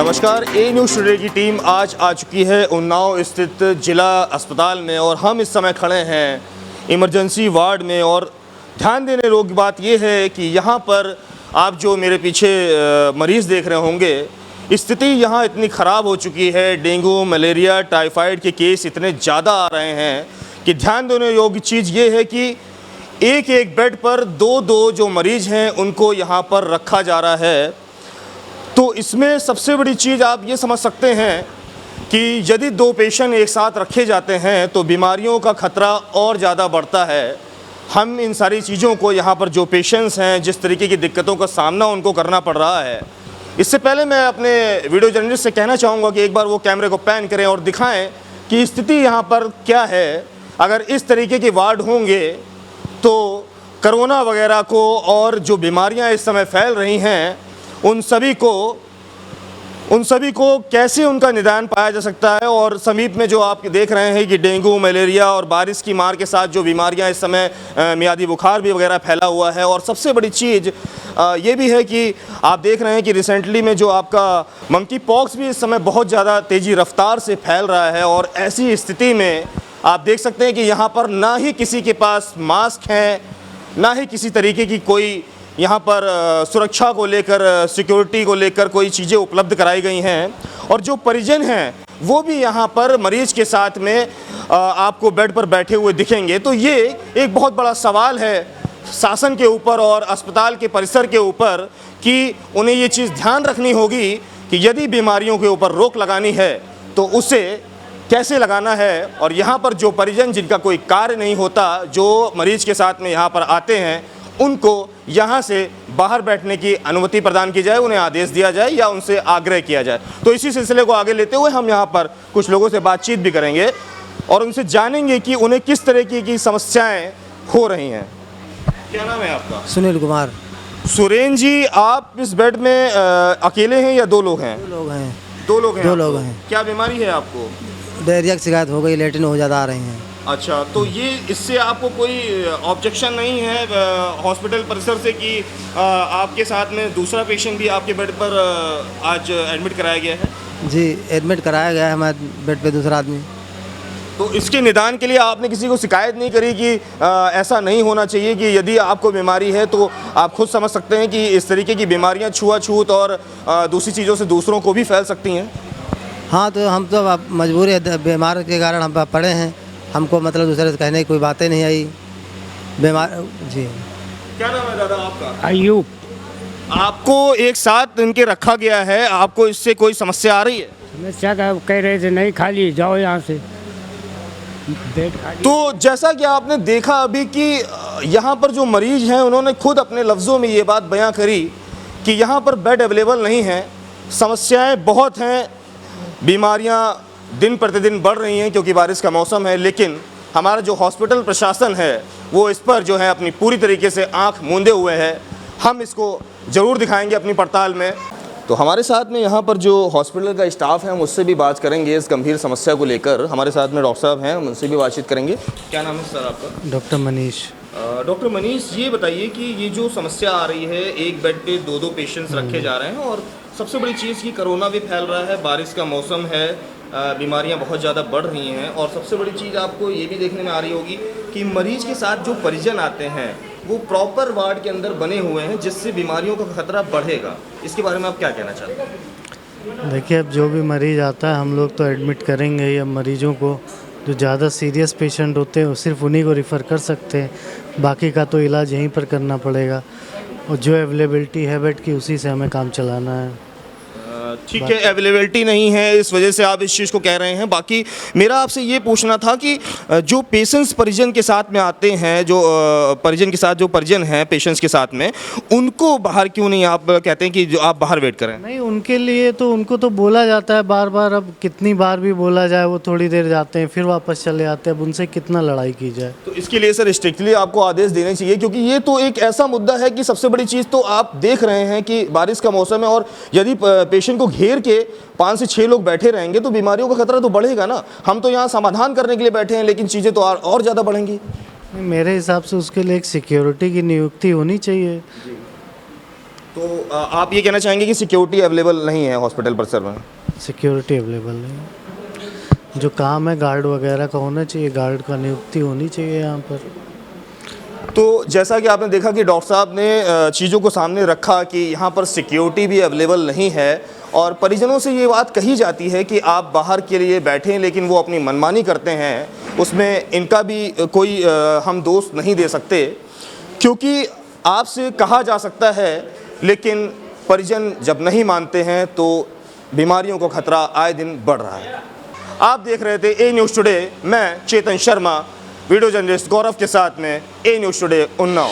नमस्कार। ए news today की team आज आ चुकी है उन्नाव स्थित जिला अस्पताल में और हम इस समय खड़े हैं इमरजेंसी वार्ड में। और ध्यान देने योग्य बात यह है कि यहाँ पर आप जो मेरे पीछे मरीज़ देख रहे होंगे, स्थिति यहाँ इतनी ख़राब हो चुकी है, डेंगू, मलेरिया, टाइफाइड के केस इतने ज़्यादा आ रहे हैं कि ध्यान देने योग्य चीज़ ये है कि एक एक बेड पर दो जो मरीज़ हैं उनको यहाँ पर रखा जा रहा है। तो इसमें सबसे बड़ी चीज़ आप ये समझ सकते हैं कि यदि 2 पेशेंट एक साथ रखे जाते हैं तो बीमारियों का खतरा और ज़्यादा बढ़ता है। हम इन सारी चीज़ों को यहाँ पर जो पेशेंट्स हैं, जिस तरीके की दिक्कतों का सामना उनको करना पड़ रहा है, इससे पहले मैं अपने वीडियो जर्नलिस्ट से कहना चाहूँगा कि एक बार वो कैमरे को पैन करें और दिखाएं कि स्थिति यहाँ पर क्या है। अगर इस तरीके के वार्ड होंगे तो कोरोना वगैरह को और जो बीमारियाँ इस समय फैल रही हैं उन सभी को कैसे उनका निदान पाया जा सकता है। और समीप में जो आप देख रहे हैं कि डेंगू, मलेरिया और बारिश की मार के साथ जो बीमारियां इस समय मियादी बुखार भी वगैरह फैला हुआ है। और सबसे बड़ी चीज़ ये भी है कि आप देख रहे हैं कि रिसेंटली में जो आपका मंकी पॉक्स भी इस समय बहुत ज़्यादा तेज़ी रफ्तार से फैल रहा है। और ऐसी स्थिति में आप देख सकते हैं कि यहाँ पर ना ही किसी के पास मास्क हैं, ना ही किसी तरीके की कोई यहाँ पर सुरक्षा को लेकर, सिक्योरिटी को लेकर कोई चीज़ें उपलब्ध कराई गई हैं। और जो परिजन हैं वो भी यहाँ पर मरीज़ के साथ में आपको बेड पर बैठे हुए दिखेंगे। तो ये एक बहुत बड़ा सवाल है शासन के ऊपर और अस्पताल के परिसर के ऊपर कि उन्हें ये चीज़ ध्यान रखनी होगी कि यदि बीमारियों के ऊपर रोक लगानी है तो उसे कैसे लगाना है। और यहाँ पर जो परिजन जिनका कोई कार्य नहीं होता, जो मरीज़ के साथ में यहाँ पर आते हैं, उनको यहाँ से बाहर बैठने की अनुमति प्रदान की जाए, उन्हें आदेश दिया जाए या उनसे आग्रह किया जाए। तो इसी सिलसिले को आगे लेते हुए हम यहाँ पर कुछ लोगों से बातचीत भी करेंगे और उनसे जानेंगे कि उन्हें किस तरह की समस्याएं हो रही हैं। क्या नाम है आपका? सुनील कुमार। सुरेन जी, आप इस बेड में अकेले हैं या 2 लोग हैं? 2 लोग हैं। 2 लोग हैं। 2 लोग हैं। क्या बीमारी है आपको? डायरिया की शिकायत हो गई, लेटरिन हो ज़्यादा आ रही हैं। अच्छा, तो ये इससे आपको कोई ऑब्जेक्शन नहीं है हॉस्पिटल परिसर से कि आपके साथ में दूसरा पेशेंट भी आपके बेड पर आज एडमिट कराया गया है? जी, एडमिट कराया गया है हमारे बेड पे दूसरा आदमी। तो इसके निदान के लिए आपने किसी को शिकायत नहीं करी कि ऐसा नहीं होना चाहिए कि यदि आपको बीमारी है तो आप खुद समझ सकते हैं कि इस तरीके की बीमारियां छुआछूत और दूसरी चीज़ों से दूसरों को भी फैल सकती हैं? हाँ, तो हम तो अब मजबूरी है, बीमार के कारण हम पड़े हैं, हमको मतलब दूसरे से कहने की कोई बातें नहीं आई। बीमार जी। क्या नाम है दादा आपका? अयूब। आपको एक साथ इनके रखा गया है, आपको इससे कोई समस्या आ रही है? समस्या का कह रहे थे नहीं, खाली जाओ यहाँ से, बेड खाली। तो जैसा कि आपने देखा अभी कि यहाँ पर जो मरीज हैं उन्होंने खुद अपने लफ्ज़ों में ये बात बयां करी कि यहाँ पर बेड अवेलेबल नहीं है, समस्याएं बहुत हैं, बीमारियाँ दिन प्रतिदिन बढ़ रही हैं क्योंकि बारिश का मौसम है। लेकिन हमारा जो हॉस्पिटल प्रशासन है वो इस पर जो है अपनी पूरी तरीके से आंख मूंदे हुए है। हम इसको ज़रूर दिखाएंगे अपनी पड़ताल में। तो हमारे साथ में यहाँ पर जो हॉस्पिटल का स्टाफ है हम उससे भी बात करेंगे इस गंभीर समस्या को लेकर। हमारे साथ में डॉक्टर साहब हैं, हम उनसे भी बातचीत करेंगे। क्या नाम है सर आपका? डॉक्टर मनीष। डॉक्टर मनीष, ये बताइए कि ये जो समस्या आ रही है, एक बेड पे 2 पेशेंट्स रखे जा रहे हैं और सबसे बड़ी चीज़ की कोरोना भी फैल रहा है, बारिश का मौसम है, बीमारियां बहुत ज़्यादा बढ़ रही हैं। और सबसे बड़ी चीज़ आपको ये भी देखने में आ रही होगी कि मरीज़ के साथ जो परिजन आते हैं वो प्रॉपर वार्ड के अंदर बने हुए हैं, जिससे बीमारियों का खतरा बढ़ेगा। इसके बारे में आप क्या कहना चाहते हैं? देखिए, अब जो भी मरीज़ आता है हम लोग तो एडमिट करेंगे ही। अब मरीजों को जो ज़्यादा सीरियस पेशेंट होते हैं वो सिर्फ उन्हीं को रिफ़र कर सकते हैं, बाकी का तो इलाज यहीं पर करना पड़ेगा। और जो अवेलेबिलिटी है बेड की उसी से हमें काम चलाना है। ठीक है, अवेलेबिलिटी नहीं है इस वजह से आप इस चीज़ को कह रहे हैं। बाकी मेरा आपसे ये पूछना था कि जो पेशेंट्स परिजन के साथ में आते हैं, जो परिजन के साथ जो परिजन हैं पेशेंट्स के साथ में, उनको बाहर क्यों नहीं आप कहते हैं कि जो आप बाहर वेट करें? नहीं, उनके लिए तो उनको तो बोला जाता है बार बार। अब कितनी बार भी बोला जाए, वो थोड़ी देर जाते हैं फिर वापस चले आते हैं। अब उनसे कितना लड़ाई की जाए? तो इसके लिए सर स्ट्रिक्टली आपको आदेश देने चाहिए, क्योंकि ये तो एक ऐसा मुद्दा है कि सबसे बड़ी चीज़ तो आप देख रहे हैं कि बारिश का मौसम है और यदि पेशेंट को घेर के 5 से 6 लोग बैठे रहेंगे तो बीमारियों का खतरा तो बढ़ेगा ना। हम तो यहाँ समाधान करने के लिए बैठे हैं, लेकिन चीज़ें तो और ज़्यादा बढ़ेंगी। मेरे हिसाब से उसके लिए एक सिक्योरिटी की नियुक्ति होनी चाहिए। तो आप ये कहना चाहेंगे कि सिक्योरिटी अवेलेबल नहीं है हॉस्पिटल परिसर में? सिक्योरिटी अवेलेबल नहीं है। जो काम है गार्ड वगैरह का होना चाहिए, गार्ड का नियुक्ति होनी चाहिए यहाँ पर। तो जैसा कि आपने देखा कि डॉक्टर साहब ने चीज़ों को सामने रखा कि यहाँ पर सिक्योरिटी भी अवेलेबल नहीं है और परिजनों से ये बात कही जाती है कि आप बाहर के लिए बैठें, लेकिन वो अपनी मनमानी करते हैं। उसमें इनका भी कोई हम दोष नहीं दे सकते, क्योंकि आपसे कहा जा सकता है लेकिन परिजन जब नहीं मानते हैं तो बीमारियों का खतरा आए दिन बढ़ रहा है। आप देख रहे थे ए न्यूज़ टुडे, मैं चेतन शर्मा वीडियो जर्नलिस्ट गौरव के साथ में ए न्यूज़ टुडे उन्नाव।